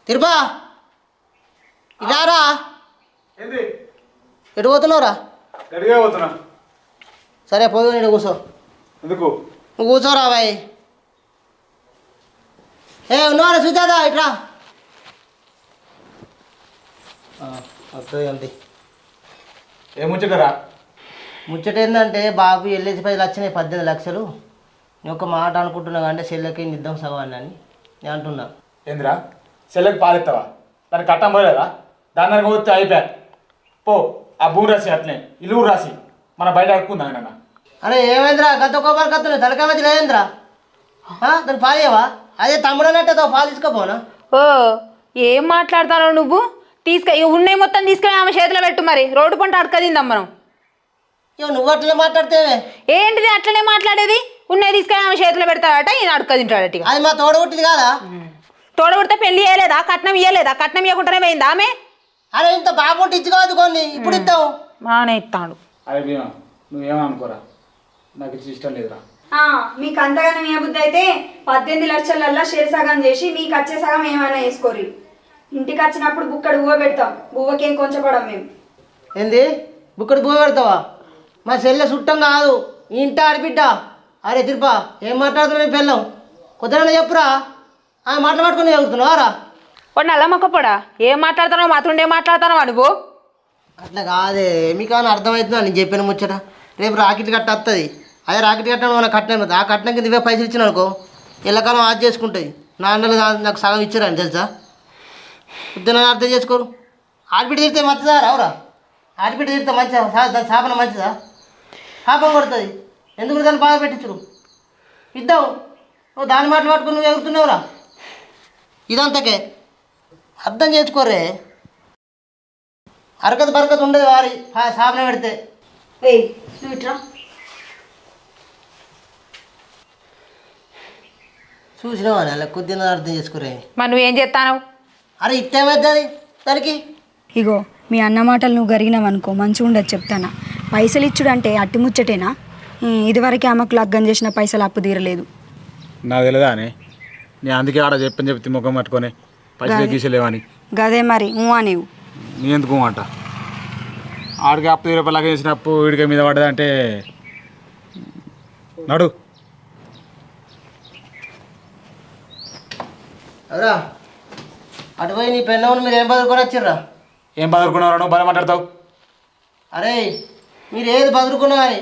తిరుపా ఇదారా ఏంది ఎటు పోతున్నావురా? గడిగా పోతున్నా. సరే పోయి నేను కూర్చో. ఎందుకు నువ్వు కూర్చోరా బాయ్. ఉన్నారా సుజాత ఇట్రా. వస్తుంది అంతే. ఏం ముచ్చటరా? ముచ్చట ఏంటంటే బాబు ఎల్ఐసి పైసలు వచ్చినాయి 18 లక్షలు. నేను ఒక మాట అనుకుంటున్నా అంటే చెల్లెకి నిద్దాం సవాన్ని అని నేను అంటున్నా. ఏందిరా చెల్లెకి పాలెత్తావా? దానికి కట్టం పోలేదా? దాని దానికి పోతే అయిపోయా. పో ఆ భూమి రాసి అట్లే ఇల్లు రాసి మన బయట అడుక్కుందా ఆయన. అరే ఏమైందిరా గత కోపాలు కత్తున్నాయి తలకాయ మధ్య లేదేంద్రా? దాన్ని పాలేవా? అదే తమ్ముడు అన్నట్టు పాలు తీసుకోపోనా? ఓ ఏం మాట్లాడతావు నువ్వు? ఉన్నాయి మొత్తం తీసుకొని ఆమె చేతిలో పెట్టు. మరి రోడ్డు పంట అడకదిందాం మనం. నువ్వు అట్లనే మాట్లాడితేవే. ఏంటిది అట్లనే మాట్లాడేది? ఉన్నాయి తీసుకొని ఆమె చేతిలో పెడతాడట, ఈయన అడకదింటాడట. అది మా తోడబుట్టింది కాదా? తోడబుడితే పెళ్లి చేయలేదా? కట్నం ఇయ్యలేదా? కట్నం ఇవ్వకుండానే పోయిందా ఆమె? అరే ఇంత బాగుంటే ఇచ్చి కాదు కొన్ని ఇప్పుడు ఇద్దాం. మానే ఇస్తాడు. అరే భీమా నువ్వేమనుకోరా, నాకు ఇచ్చి ఇష్టం లేదురా. మీకు అంతగానం ఏ బుద్ధి అయితే 18 లక్షలల్లా షేర్ సగం చేసి మీకు వచ్చే సగం ఏమైనా వేసుకోరు. ఇంటికి వచ్చినప్పుడు బుక్కడు బువ్వ పెడతాం. బువ్వకేం కొంచెం పడం మేము. ఏంది బుక్కడు బువ్వ పెడతావా? మా చెల్లె చుట్టం కాదు ఇంట ఆడిబిడ్డ. అరే తిరుపా ఏం మాట్లాడుతున్నావు పిల్లం? కొద్దిగా చెప్పురా. మాట్లాడుకుని వెళ్తున్నావారా? వాడు నల్ల మొక్కపోడా ఏం మాట్లాడుతున్నావు? మాత్రం ఏం మాట్లాడుతున్నావా నువ్వు? అట్లా కాదే మీకు అని అర్థమవుతుందా నేను చెప్పిన ముచ్చట? రేపు రాకెట్ కట్ట వస్తుంది. అదే రాకెట్ కట్టడం మన కట్నం ఆ కట్నం కింద ఇవే పైసలు ఇచ్చిన అనుకో ఎల్లకాలం ఆది చేసుకుంటుంది. నాన్నలు నాకు సగం ఇచ్చారని తెలుసా? పొద్దున అర్థం చేసుకోరు. ఆడబిడ్డ తిరిగితే మంచిదా రావురా? ఆడబిడ్డ తిరిగితే మంచిదా? దాని శాపన మంచిదా? శాపం కొడుతుంది. ఎందుకు దాన్ని బాధ పెట్టించురు? ఇద్దాం. నువ్వు దాన్ని మాట్లాడుకుని నువ్వు ఎగురుతున్నావురా. ఇదంతకే అర్థం చేసుకోరే. అరకత బరకత ఉండదు వారి శాపన పెడితే. నువ్వు ఇట్రా. చూసినావా అలా కొద్దిగా అర్థం చేసుకోరే. మరి నువ్వేం చేస్తాను? అరే ఇట్టేమవుతుంది దానికి? ఇగో మీ అన్న మాటలు నువ్వు గరిగినావనుకో మంచిగా ఉండదు చెప్తానా. పైసలు ఇచ్చుడంటే అట్టి ముచ్చటేనా? ఇదివరకు ఆమెకు లగ్గం చేసిన పైసలు అప్పు తీరలేదు. నాకు తెలియదా అని నేను అందుకే ఆడ చెప్తే ముఖం పట్టుకొని పైసలు గీసలేవని. గదే మరి నీవు నీ ఎందుకు అంట ఆడికి అప్పు 10 రూపాయలు చేసిన అప్పు వీడికి మీద పడ్డదంటే నడు. అవరా అటు పోయి నీ పెన్నవును మీరు ఏం బదులుకొని వచ్చిర్రా? ఏం బదులుకున్నావు? నువ్వు బాగా మాట్లాడతావు. అరే మీరు ఏది బదులుకున్నా కానీ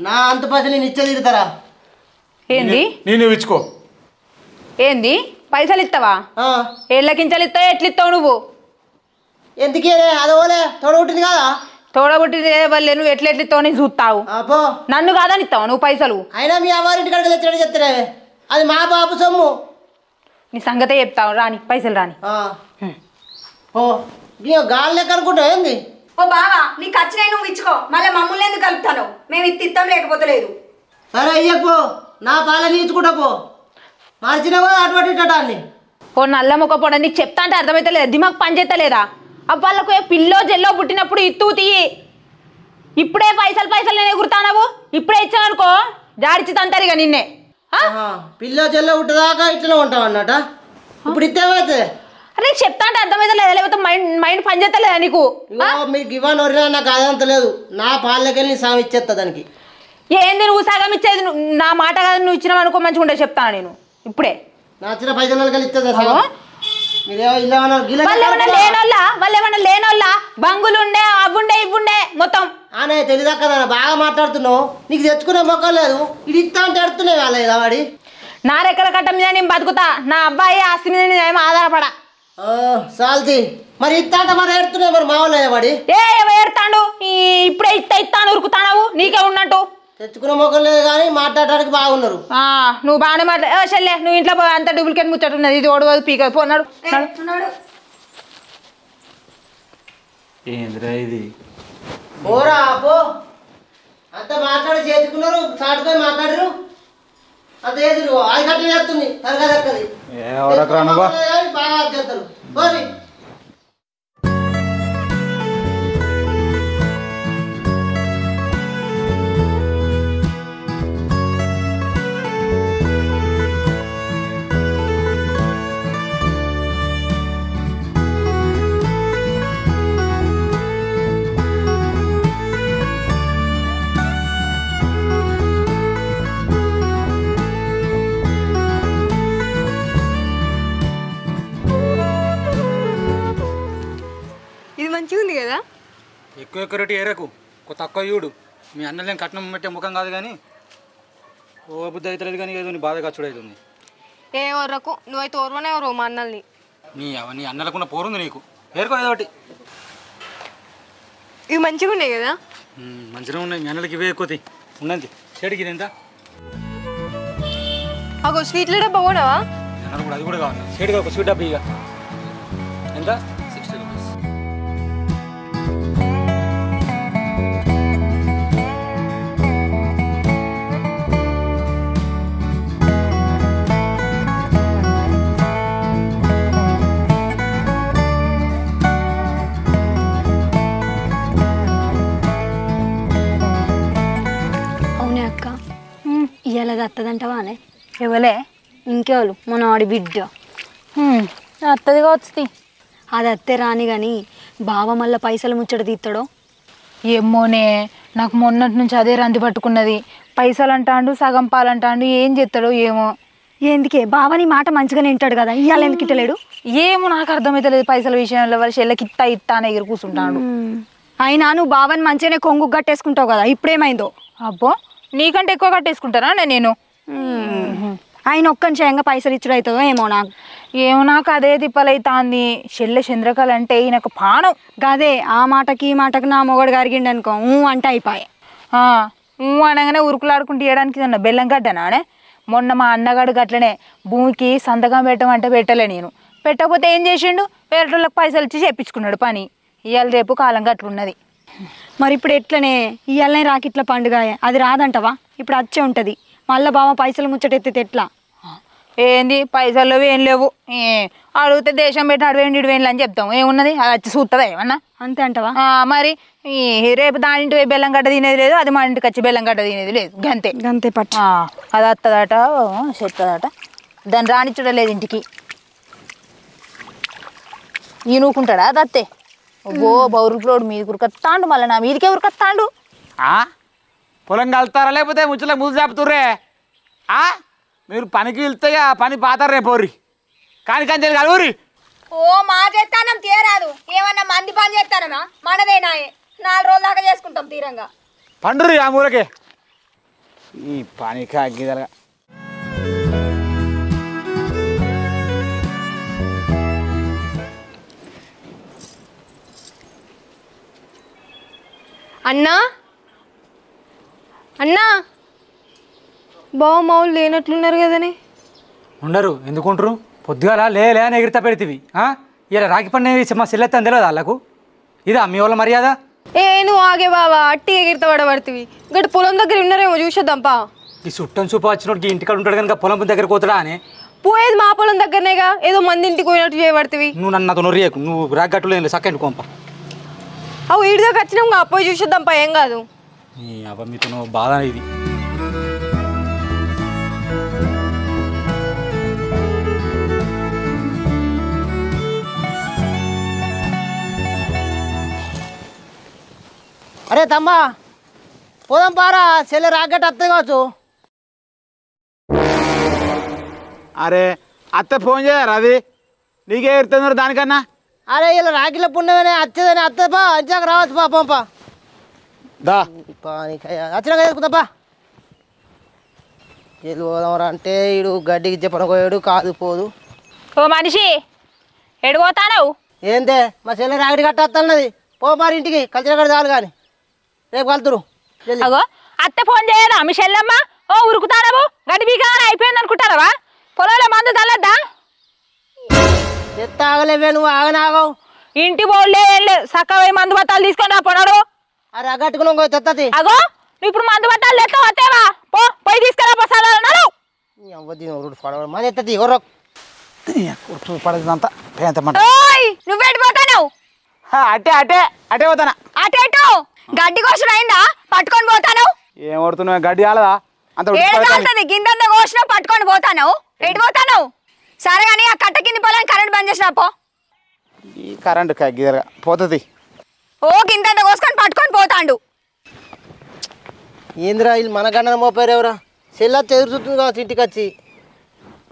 నా అంత పైసలు నేను ఇచ్చే తిరుగుతారా? ఏంది నేను ఇచ్చుకో. ఏంది పైసలు ఇస్తావా? ఏళ్ళకించాలు ఇస్తావు? ఎట్లు ఇస్తావు నువ్వు? ఎందుకే అదోలే తోడబుట్టింది కదా? తోడబుట్టింది వాళ్ళే. నువ్వు ఎట్లా ఇస్తావు నేను చూస్తావు. నన్ను కాదని ఇస్తావా నువ్వు పైసలు? అయినా మీ అమ్మారింటి కడికి తెచ్చాడు చెప్తారే అది మా బాబు సొమ్ము. నీ సంగతే చెప్తావు. రాని పైసలు రాని. ఓ గాలి లెక్క అనుకుంటావు ఏంది? ఓ బావా నీకు వచ్చినాయి నువ్వు ఇచ్చుకో. మళ్ళీ మమ్మల్ని ఎందుకు కలుపుతాను? మేము ఇస్తాం లేకపోతే లేదు. సరే అయ్యపో నా పాలని ఇచ్చుకుంటా పో. మార్చినా కూడా అటువంటి ఇట్టడాన్ని. ఓ నల్ల మొక్క పొడ నీకు చెప్తా అంటే అర్థమైతే లేదా? దిమాగ్ పని చేస్తలేదా? వాళ్ళకు పిల్లో జెల్లో పుట్టినప్పుడు ఇత్తు తీయి. ఇప్పుడే పైసలు నేను ఎగురుతానవు. ఇప్పుడే ఇచ్చాననుకో జాడిచి తంతారు ఇక నిన్నే. పిల్లో జెల్లో పుట్టదాకా ఇట్లా ఉంటావు అన్నట. ఇప్పుడు ఇస్తేమైతే అరే చెప్తా అంటే అర్థమైతే లేదా? లేకపోతే మైండ్ పని చేస్తలేదా నీకు? మీకు ఇవ్వని వరినా నాకు అదంత లేదు. నా పాలకెళ్ళి సాగు ఇచ్చేస్తా దానికి. ఏంది నువ్వు సగం ఇచ్చేది? నా మాట కాదు నువ్వు ఇచ్చినావు అనుకో మంచిగా ఉండే చెప్తాను నేను ఇప్పుడే. నా చిన్న పైసలు కలిసి ఇస్తుంది. వాళ్ళు ఏమన్నా లేనోళ్ళ బంగులు ఉండే అవ్వుండే ఇవ్వుండే మొత్తం. అనే తెలియదా కదా బాగా మాట్లాడుతున్నావు. నీకు తెచ్చుకునే మొక్క లేదు. ఇది ఇస్తా అంటే ఎడుతున్నాయి వాళ్ళ వాడి. నా రెక్కల కట్ట మీద నేను బతుకుతా. నా అబ్బాయి ఆస్తి మీద నేను ఏమో ఆధారపడా. సాల్తీ మరి ఇస్తా అంటే మరి ఎడుతున్నాయి మరి మా వాళ్ళు వాడి. ఏడతాడు? ఇప్పుడే ఇస్తాను ఉరుకుతావు నీకే ఉన్నట్టు. తెచ్చుకునే మొక్కలు లేదు కానీ మాట్లాడడానికి బాగున్నారు. నువ్వు బాగానే మాట్లా చెల్లె. నువ్వు ఇంట్లో అంత డూప్లికేట్ ముచ్చట ఉన్నది. ఇది ఓడవదు పీక పోన్నాడు. ఏంద్రా ఇది? పోరా పో. అంత మాట్లాడి చేసుకున్నారు చాటుకొని మాట్లాడరు. అంత ఎదురు అది కట్టి చేస్తుంది తరగతి దక్కది బాగా చేస్తారు. పోరి మంచిగా ఉంది కదా. ఎక్కువ ఎక్కువ రేటు ఏరకు తక్కువ చూడు. మీ అన్నలేం కట్నం పెట్టే ముఖం కాదు కానీ ఓ బుద్ధి అవుతలేదు కానీ ఏదో నీ బాధ ఖర్చుడు అవుతుంది. ఏ వరకు నువ్వైతే ఓర్వనే ఎవరు మా అన్నల్ని. నీ అన్నలకున్న పోరుంది నీకు, ఏరుకో ఏదో ఒకటి. ఇవి మంచిగా ఉన్నాయి కదా. మంచిగా ఉన్నాయి. మీ అన్నలకి ఇవే ఎక్కువ ఉన్నది. షేడికి ఇది ఎంత? అగో స్వీట్ల డబ్బా కొనవా? అన్నలు కూడా అది కూడా కావాలి. షేడ్గా ఒక స్వీట్ డబ్బా ఇక ఎంత? 60 రూపీస్. అవునే అక్క, ఇవాళ అత్తదంటవా అనే? ఎవలే? ఇంకెవరు, మన ఆడి బిడ్డ. అత్తదిగా వచ్చి అది అత్తే రాని కానీ బావ మళ్ళీ పైసలు ముచ్చట తీస్తాడో ఏమోనే. నాకు మొన్నటి నుంచి అదే రంది పట్టుకున్నది. పైసలు అంటాండు, సగం పాలంటాండు, ఏం చేస్తాడో ఏమో. ఎందుకే బావని మాట మంచిగానే వింటాడు కదా, ఇవాళ ఎందుకు ఇట్టలేడు? ఏమో నాకు అర్థమైతలేదు. పైసల విషయంలో వాళ్ళ చెల్లెకి ఇత్తా అని ఎగురు కూర్చుంటాడు. అయినా నువ్వు బావని మంచిగానే కొంగు కట్టేసుకుంటావు కదా, ఇప్పుడేమైందో? అబ్బో, నీకంటే ఎక్కువ కట్టేసుకుంటారా నేను? ఆయన ఒక్క నిమిషంగా పైసలు ఇచ్చుడు అవుతుందో ఏమో నాకు అదే తిప్పలైతాంది. చెల్లె చంద్రకళ అంటే ఈయనకు పానం. గదే ఆ మాటకి ఈ మాటకి నా మొగడు గారిగిండి అనుకో అంటే అయిపోయాయి. అనగానే ఉరుకులాడుకుంటూ ఇవ్వడానికి నన్ను బెల్లం గడ్డనానే. మొన్న మా అన్నగాడు గట్లనే భూమికి సంతకం పెట్టమంటే పెట్టలే. నేను పెట్టకపోతే ఏం చేసిండు, వేరేటోళ్ళకి పైసలు ఇచ్చి చేయించుకున్నాడు పని. ఇవాళ రేపు కాలం గట్లున్నది. మరి ఇప్పుడు ఎట్లనే ఇవాళనే రాకిట్ల పండుగ, అది రాదంటవా? ఇప్పుడు వచ్చే ఉంటుంది. మళ్ళీ బావ పైసలు ముచ్చటెత్తితే ఎట్లా? ఏంది పైసలు ఏం లేవు. అడిగితే దేశం పెట్టి అడవేండి ఇడివేండి అని చెప్తాం. ఏమున్నది, అది వచ్చి చూస్తుందా ఏమన్నా? అంతే అంటవా? మరి రేపు దాని ఇంటి పోయి బెల్లం గడ్డ తినేది లేదు, అది మా ఇంటికి వచ్చి బెల్లం గడ్డ తినేది లేదు. గంతే గంతే పట్టు. అది వస్తుందట, చెప్తుందట. దాన్ని రానిచ్చడలేదు ఇంటికి. ఈ నూకుంటాడా అది అత్తే? ఓ బౌరులోడు మీది ఉరకత్తాండు, మళ్ళీ నా మీదికే ఉరకత్తాండు. పొలం కలుతారా లేకపోతే ముచ్చలకు ముద్దు చెప్తుర్రే? మీరు పనికి వెళ్తే ఆ పని పాతారు రేపోర్రి. కానీ కంచెలు కలుగురి. ఓ మా చేస్తానం తీయరాదు. ఏమన్నా మంది పని చేస్తానమా? మనదేనాయే 4 రోజుల దాకా చేసుకుంటాం తీరంగా. పండుర్రి ఆ మూలకే. ఈ పని కాగిదలుగా అన్నా అన్నా, బావ మావులు లేనట్లున్నారు కదనే. ఉండరు, ఎందుకుంటారు? పొద్దుగాల లే అని ఎగిరితా పెడితివి. ఇలా రాఖీ పండుగ మా సెల్లెత్తాను తెలియదు వాళ్ళకు. ఇదా మీ వాళ్ళ మర్యాద? నువ్వు ఆగే బావా, అట్టి ఎగిరిత పడబడుతుంది. గట్టి పొలం దగ్గర ఉన్నారేమో చూసేద్దాంపా. ఈ చుట్టం చూపు వచ్చినోడికి ఇంటికాడ ఉంటాడు కనుక పొలం దగ్గర పోతాడా అని. పోయేది మా పొలం దగ్గరనేగా, ఏదో మంది ఇంటికి పోయినట్టు చేయబడుతుంది. నువ్వు నన్ను నాతో నొరియకు. నువ్వు రాగట్టు లేదు సెకండ్ కొంప. అవు వీడి దగ్గర వచ్చినాం, అపోయి చూసేద్దాంపా, ఏం కాదు. అబ్బా మీతో బాధ ఇది. అరే తమ్మా, పోదాం పారా, చెల్లె రాకెట్ అత్తే కావచ్చు. అరే అత్త ఫోన్ చేయరు, అది నీకే ఎడుతున్నారు దానికన్నా. అరే ఇలా రాకిల పుణ్యమనే వచ్చేదని అత్తే పా, అంచాక రావచ్చు పా. పంపా దా వచ్చినాక చేసుకుందాపా. చెల్లి పోదాంరా అంటే ఇడు గడ్డికి చెప్పనకోయాడు, కాదు పోదు. ఓ మనిషి ఎడిపోతావు? ఏందే మా చెల్లె రాకెట్ కట్టేస్తున్నది. పో మరి ఇంటికి, కలిసిన కాడ చాలు కానీ రేపు కలుతురు. అగో అత్త ఫోన్ చేయదా మీ చెల్లెమ్మ? ఓ ఉరుకుతానవు, గడ్డి బీగా అయిపోయింది అనుకుంటారవా? పొలంలో మందు తల్లద్దా? ఎత్త ఆగలేవే నువ్వు, ఆగనాగవు. ఇంటి పోలే ఏం లేదు, చక్కగా మందు బత్తాలు తీసుకొని రా పొనడు. అరే అగట్టుకుని తెత్తది. అగో నువ్వు ఇప్పుడు మందు బత్తాలు తెస్తా వస్తేవా? పోయి తీసుకురా పసాలన్నారు. మాది ఎత్తది ఎవరో పడదంతా పేంతమంట. నువ్వేడిపోతావు? అటే అటే అటే పోతానా? అటేటు గడ్డి కోసిన అయిందా? పట్టుకొని పోతాను. ఏం కొడుతున్నావు? గడ్డి ఆలదా అంత? గిందంత కోసిన పట్టుకొని పోతాను. ఎటు పోతాను? సరే కానీ ఆ కట్ట కింది పొలాన్ని కరెంట్ బంద్ చేసిన పో. ఈ కరెంట్ గిదరగా పోతుంది. ఓ గిందంత కోసుకొని పట్టుకొని పోతాండు. ఏందిరా వీళ్ళు మన గంట మోపారు ఎవరా? చెల్లి ఎదురు చూస్తుంది కావచ్చు ఇంటికి వచ్చి.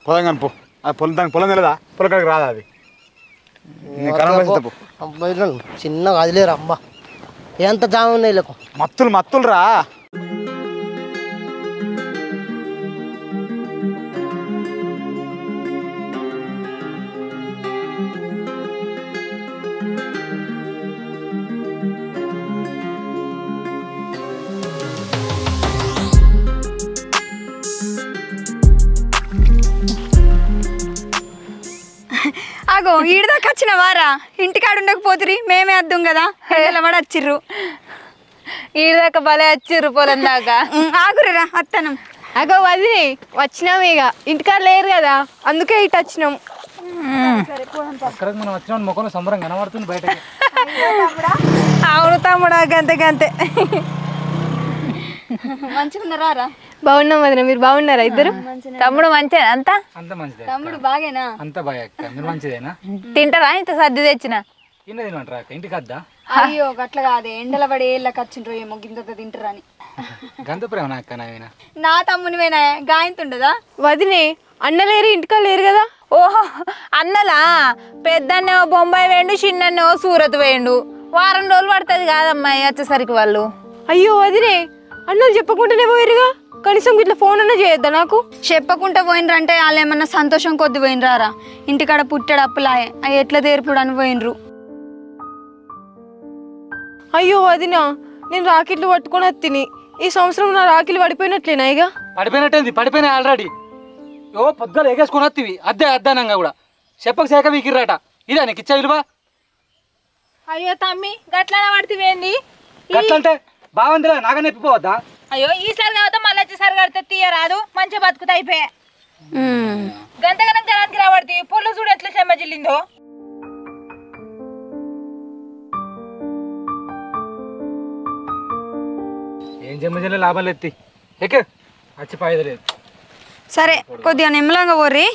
పొలం కనుపో. అది పొలం, దానికి పొలం తెలియదా? పొలం కాడికి రాదా? అది అబ్బాయిలు చిన్నగా అదిలేరు అమ్మ ఎంత జామ ఉన్నాయి వీళ్ళకు. మత్తులు రా. అగో ఈడదాకా వచ్చిన వారా ఇంటికాడ ఉండకపోతురి మేమే అద్దాం కదా ఎండలబడి వచ్చిర్రు. ఈడదాకా భలే వచ్చిర్రు పొలం దాకా. ఆగురా అత్తనం. అగో వదిలి వచ్చినాం ఇక ఇంటికాడ లేరు కదా అందుకే ఇటు వచ్చినాం. అక్కడికి మనం వచ్చిన ముఖంలో సంబరం కనబడుతుంది బయటకి. అవును తమ్ముడు గంతే మంచిగున్నారా? బాగున్నాం వదిన, మీరు బాగున్నారా ఇద్దరు? తమ్ముడు మంచిగా అంతా అంత మంచిదే. తమ్ముడు బాగేనా? అంత బాగా అక్క, మీరు మంచిదేనా? తింటారా ఇంత సర్ది తెచ్చిన? తినమంటారా అక్క? ఇంటికి వద్దా? అయ్యో గట్ల కాదే ఎండల పడి ఏళ్ళకి వచ్చిండ్రు ఏమో గింత తింటారని. గంత ప్రేమ అక్క నాయన. నా తమ్మునివేనా గాయంతుండదా? వదినే అన్నలేరు ఇంటికా లేరు కదా? ఓహో అన్నలా పెద్దన్నే బొంబాయి వేయండు, చిన్నన్నే సూరత్ వేయండు. వారం రోజులు పడుతుంది కాదమ్మాయి వచ్చేసరికి వాళ్ళు. అయ్యో వదినే అన్నలు చెప్పకుండానే పోయిరుగా, కనీసం ఇట్లా ఫోన్ అన్నా చేయొద్దా నాకు? చెప్పకుండా పోయినరు అంటే వాళ్ళు ఏమన్నా సంతోషం కొద్ది పోయినరారా? ఇంటికాడ పుట్టాడు అప్పులాయే అవి ఎట్లా తీర్పుడు అని పోయినరు. అయ్యో వదినా నేను రాకెట్లు పట్టుకొని తిని ఈ సంవత్సరం నా రాఖీలు పడిపోయినట్లేనా? ఇక పడిపోయినట్టేంది? పడిపోయినాయి ఆల్రెడీ. ఓ పొద్దుగా ఎగేసుకొని వత్తివి అద్దానంగా కూడా చెప్పక సేక వీకిర్రాట. ఇదే నీకు ఇచ్చా విలువ? అయ్యో తమ్మి గట్లనే పడితేవేంది? గట్లంటే బాగుందిరా, నాగా నెప్పిపోవద్దా? అయ్యో ఈసారి కాబట్టి మళ్ళీ వచ్చేసారి కడితే తీయరాదు, మంచిగా బతుకుతా అయిపోయా. గంతగనం జనానికి రాబడితే పొల్లు చూడు ఎట్లా చెమ్మ జిల్లిందో. ఏం చెమ్మజల్లే లాభాలు ఎత్తి ఎక్క వచ్చి పాయదు లేదు. సరే కొద్దిగా నిమ్మలంగా పోర్రి.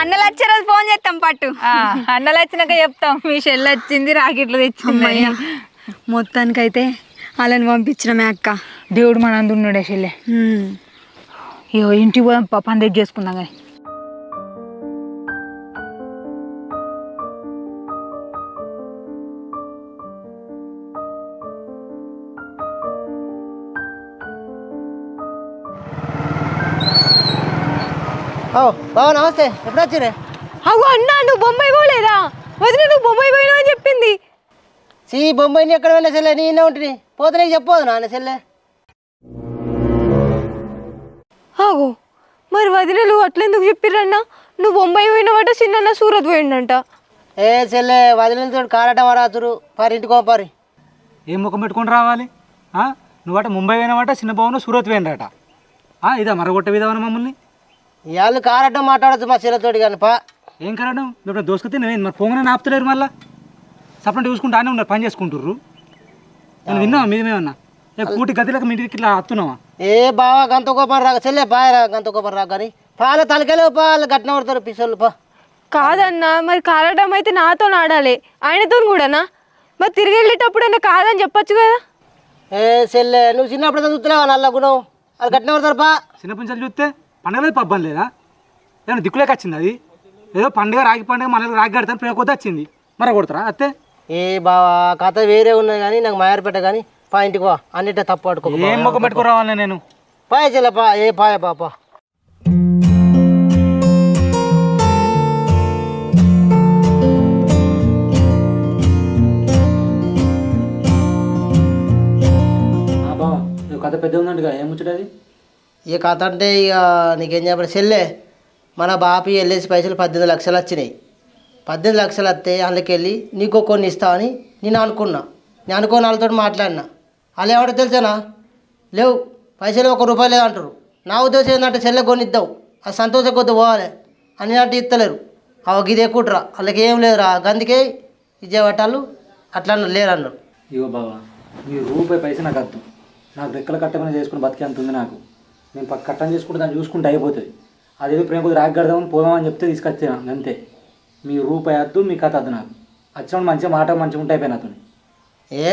అన్నలు వచ్చే రోజు ఫోన్ చేస్తాం పట్టు. అన్నలు వచ్చినాక చెప్తాం మీ చెల్లి వచ్చింది రాకెట్లు తెచ్చింది. మొత్తానికైతే వాళ్ళని పంపించినమే అక్క. దేవుడు మన అందున్నాడే చెల్లె. అయ్యో ఇంటికి పోదాం పని తెచ్చి చేసుకుందాం కానీ. బాబా నమస్తే, ఎప్పుడు వచ్చిరే? అవు అన్నా నువ్వు బొంబాయి పోలేదా? వదిన నువ్వు బొంబాయి పోయినా అని చెప్పింది. బొంబాయిని ఎక్కడ వెళ్ళిన చెల్లె నేనే ఉంటుంది, పోతే నీకు చెప్పదు నాన్న చెల్లె. ఆగో మరి వదినలు అట్లెందుకు చెప్పిర్రన్నా? నువ్వు బొంబాయి పోయినవాట, చిన్న సూరత్ పోయిండంట. ఏ చెల్లె వదిలితో కారట వరాతురు పారి ఇంటికి పోపారి. ఏం ముఖం పెట్టుకొని రావాలి? నువ్వట ముంబై పోయినవాట, చిన్న బాబును సూరత్ పోయినరాట. ఇదా మరగొట్ట విధానం మమ్మల్ని? వాళ్ళు కారటం మాట్లాడచ్చు మా చెల్లెతోటి కానీ పా. ఏం కారటం? ఇప్పుడు దోసుకొస్తే నువ్వేం మరి పొంగనే ఆపుతలేరు, మళ్ళీ సపరేట్ చూసుకుంటూ ఆనే ఉన్నారు, పని చేసుకుంటుర్రు. నేను విన్నావా మీదేమన్నా? కూటి గదిలోకి మీ ఇంటికి ఇట్లా వస్తున్నావా? ఏ బావా గంత కోపం రాక చెల్లె పాయరా, గంత కోపం రాక కానీ పాల తలకెళ్ళి పాలు గట్టిన పడతారు పిసోళ్ళు పా. కాదన్నా మరి కారటం అయితే నాతో ఆడాలి, ఆయనతో కూడానా? మరి తిరిగి వెళ్ళేటప్పుడన్నా కాదని చెప్పొచ్చు కదా. ఏ చెల్లె నువ్వు చిన్నప్పుడు చూస్తున్నావా నల్ల గుణం, అది గట్టిన పడతారు పా. చిన్నప్పటి నుంచి చూస్తే పండగ లేదు పబ్బం లేదా? ఏమైనా దిక్కులేక వచ్చింది అది? ఏదో పండుగ రాగి పండుగ మనకు రాగి కడతాను ప్రేమ కొద్ది వచ్చింది, మర కొడతారా అత్తే? ఏ బావా కథ వేరే ఉన్నది కానీ నాకు మాయారపేట కానీ పా ఇంటికి పా, అన్నిటే తప్పు పట్టుకో. ఏం ముఖం పెట్టుకు రావాలి నేను? పాయ చెల్లె పా, ఏ పాయ పాప. బావా కథ పెద్ద ఉందండి, ఏం ముచ్చటది? ఇక కథ అంటే ఇక నీకేం చెప్పాలి చెల్లె, మన బాపి వెళ్ళేసి పైసలు 18 లక్షలు వచ్చినాయి. 18 లక్షలు వస్తే అందులోకి వెళ్ళి నీకో కొన్ని ఇస్తామని నేను అనుకున్నా. నేను అనుకోని వాళ్ళతో మాట్లాడినా. వాళ్ళు ఎవడో తెలుసానా, లేవు పైసలు ₹1 లేదు అంటారు. నా ఉద్దేశం ఏంటంటే చెల్లె కొని ఇద్దాం, అది సంతోషం కొద్ది పోవాలి అని అంటే ఇస్తలేరు. అవి ఇది ఎక్కువరా, వాళ్ళకి ఏం లేదురా, అందుకే ఇచ్చేవాళ్ళు అట్లా లేరు అన్నారు. ఇగో బావా మీ రూపాయి పైసలు నాకు అర్థం, నాకు రెక్కల కట్టమని చేసుకుని బతికే అంత ఉంది నాకు. నేను కట్టం చేసుకుంటే దాన్ని చూసుకుంటే అయిపోతుంది. అదేదో ప్రేమ కొద్ది రాగి కడదామని పోదామని చెప్తే తీసుకొచ్చాను అంతే. మీ రూపాయి వద్దు, మీ కథ వద్దు నాకు. వచ్చినప్పుడు మంచిగా మాట మంచిగా ఉంటే అయిపోయినా అతను.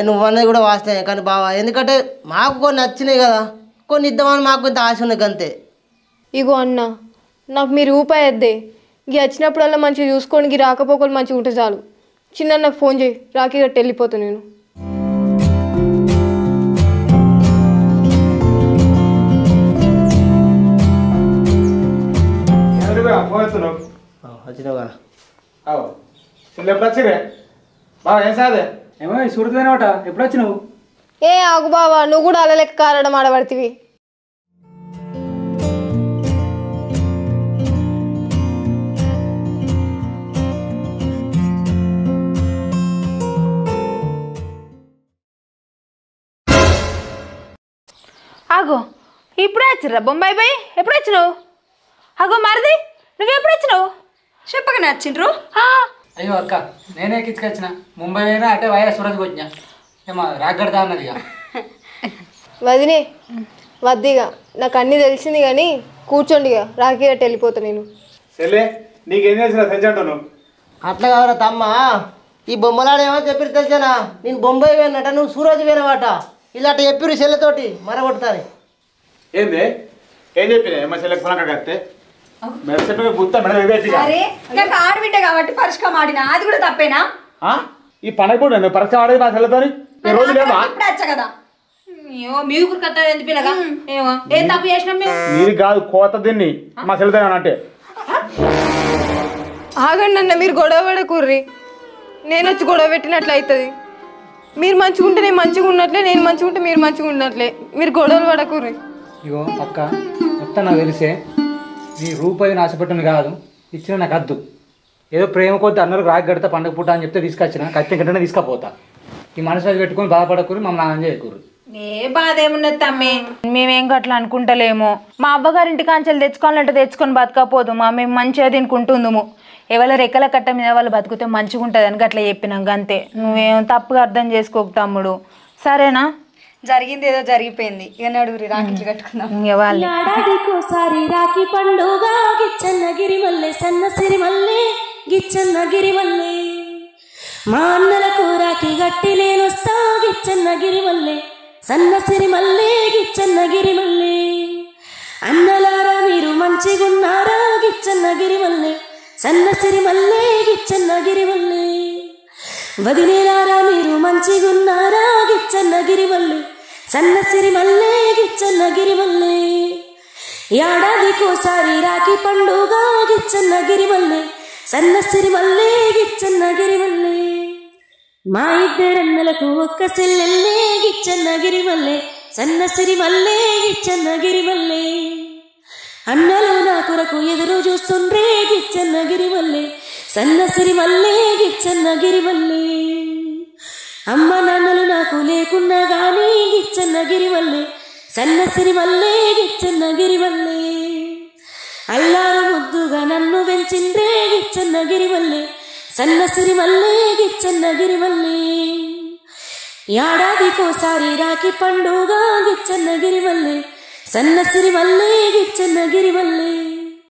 నువ్వన్నది కూడా వాస్తవే కానీ బావా, ఎందుకంటే మాకు కొన్ని నచ్చినాయి కదా, కొన్ని ఇద్దామని మాకు కొంత ఆశ ఉంది అంతే. ఇగో అన్న, నాకు మీరు రూపాయి వద్దే, ఇక వచ్చినప్పుడల్లా మంచిగా చూసుకోండి, ఇక రాకపోకలు మంచిగా ఉంటే చాలు. చిన్న నాకు ఫోన్ చేయి, రాఖీ కట్టి వెళ్ళిపోతాను నేను. వచ్చినావు కదా ఎప్పుడు వచ్చిరే బాగా ఏం సాదే ఏమో సూరత్ ఎప్పుడు వచ్చినావు? ఏ ఆగు బావా, నువ్వు కూడా అలా లెక్క కారడం ఆడబడితివి. ఆగో ఇప్పుడే వచ్చిర్రా బొంబాయి పోయి? ఎప్పుడు వచ్చినావు? అగో మరిది నువ్వు ఎప్పుడు వచ్చినావు? చెప్పక నచ్చిండ్రు. అయ్యో అక్క, నేనే కిచ్చుకొచ్చిన. ముంబై అయినా అటే వయా సూరత్కి వచ్చిన. ఏమో రాగడదా అన్నది ఇక. వదినే వద్దిగా, నాకు అన్నీ తెలిసింది కానీ కూర్చోండి, ఇక రాఖీ కట్టి వెళ్ళిపోతా నేను. చెల్లే నీకేం తెలిసిన తెచ్చంటాను అట్లా కావరా తమ్మ, ఈ బొమ్మలాడేమో చెప్పిరు తెలిసానా, నేను బొంబాయి పోయినట, నువ్వు సూరజ్ పోయినవాట, ఇలా అట్లా చెప్పిరు చెల్లెతోటి మరగొడతాను. ఏంది ఏం చెప్పిన మా చెల్లెకి ఫోన్ కడితే మెడ గుర్తా మెడ అరే నాకు ఆడబిడ్డ కాబట్టి పరిష్కారం ఆడినా, అది కూడా తప్పేనా? ఈ పండగ కూడా నేను పరీక్ష ఆడేది మా చెల్లెతోని రోజు లేవా? ఇప్పుడు వచ్చా కదా. మీకు కథ ఎందుకు పిల్లగా? ఏమో ఏం తప్పు చేసినాం మేము? నీది కాదు కోత దీన్ని మా చెల్లెతో అంటే. ఆగండి అన్న, మీరు గొడవ పడకూర్రి, నేను వచ్చి గొడవ పెట్టినట్లు అవుతుంది. మీరు మంచిగా ఉంటే నేను మంచిగా ఉన్నట్లే, నేను మంచిగా ఉంటే మీరు మంచిగా ఉన్నట్లే, మీరు గొడవలు పడకూర్రి. ఇగో అక్క, మొత్తం నాకు తెలిసే నీ రూపాయి ఆశపెట్టింది కాదు, ఇచ్చిన నాకు అద్దు. ఏదో ప్రేమ కొద్ది అన్నారు రాగి కడతా పండుగ పుట్ట అని చెప్తే తీసుకొచ్చిన, కత్తి గంటనే తీసుకపోతా. ఈ మనసు అది పెట్టుకొని బాధపడకూరు, మమ్మల్ని ఆనందం చేయకూరు. ఏ బాధ ఏమున్నది తమ్మి, మేమేం గట్లా అనుకుంటలేము. మా అవ్వగారింటి కాంచెలు తెచ్చుకోవాలంటే తెచ్చుకొని బతకపోదు, మేము మంచిగా తినుకుంటుందుము. ఎవరి రెక్కల కట్ట మీద వాళ్ళు బతుకుతే మంచిగా ఉంటుంది అని గట్లా చెప్పినాం అంతే. నువ్వేం తప్పుగా అర్థం చేసుకోకు తమ్ముడు, సరేనా? జరిగింది ఏదో జరిగిపోయింది, ఇక నడుగురి రాఖీలు కట్టుకుందాం. ఏడాదికోసారి రాఖీ పండుగ గిచ్చన్నగిరి మల్లె సన్నసిరి మల్లె గిచ్చన్నగిరి మల్లె మా అన్నలకు రాఖీ గట్టి నేనొస్తా గిచ్చన్నగిరి మల్లె సన్నసిరి మల్లె గిచ్చన్నగిరి మల్లె అన్నలారా మీరు మంచిగున్నారా గిచ్చన్నగిరి మల్లె సన్నసిరి మల్లె గిచ్చన్నగిరి మల్లె వదిలేలారా మీరు మంచిగున్నారా గిచ్చన్నగిరి మల్లె సన్నసిరి మల్లె గిచ్చన్నగిరి మల్లె ఏడాదికోసారి రాఖీ పండుగ గిచ్చన్నగిరి మల్లె సన్నసిరి మల్లె గిచ్చన్నగిరి మల్లె మా ఇద్దరన్నలకు ఒక్క సెల్లెల్లే గిచ్చన్నగిరి మల్లె సన్నసిరి మల్లె గిచ్చన్నగిరి మల్లె అన్నలు నా కొరకు ఎదురు చూస్తుండ్రే గిచ్చన్నగిరి మల్లె సన్నసిరి మల్లె గిచ్చన్నగిరి మల్లె అమ్మ నాన్నలు నాకు లేకున్నా గానీ గిచ్చన్నగిరి మల్లె సన్నసిరి మల్లె గిచ్చన్నగిరి మల్లె అల్లారు ముద్దుగా నన్ను పెంచిండ్రే గిచ్చన్నగిరి మల్లె సన్నసిరి మల్లె గిచ్చన్నగిరి మల్లె ఏడాదికోసారి రాఖీ పండుగ గిచ్చన్నగిరి మల్లె సన్నసిరి మల్లె గిచ్చన్నగిరి మల్లె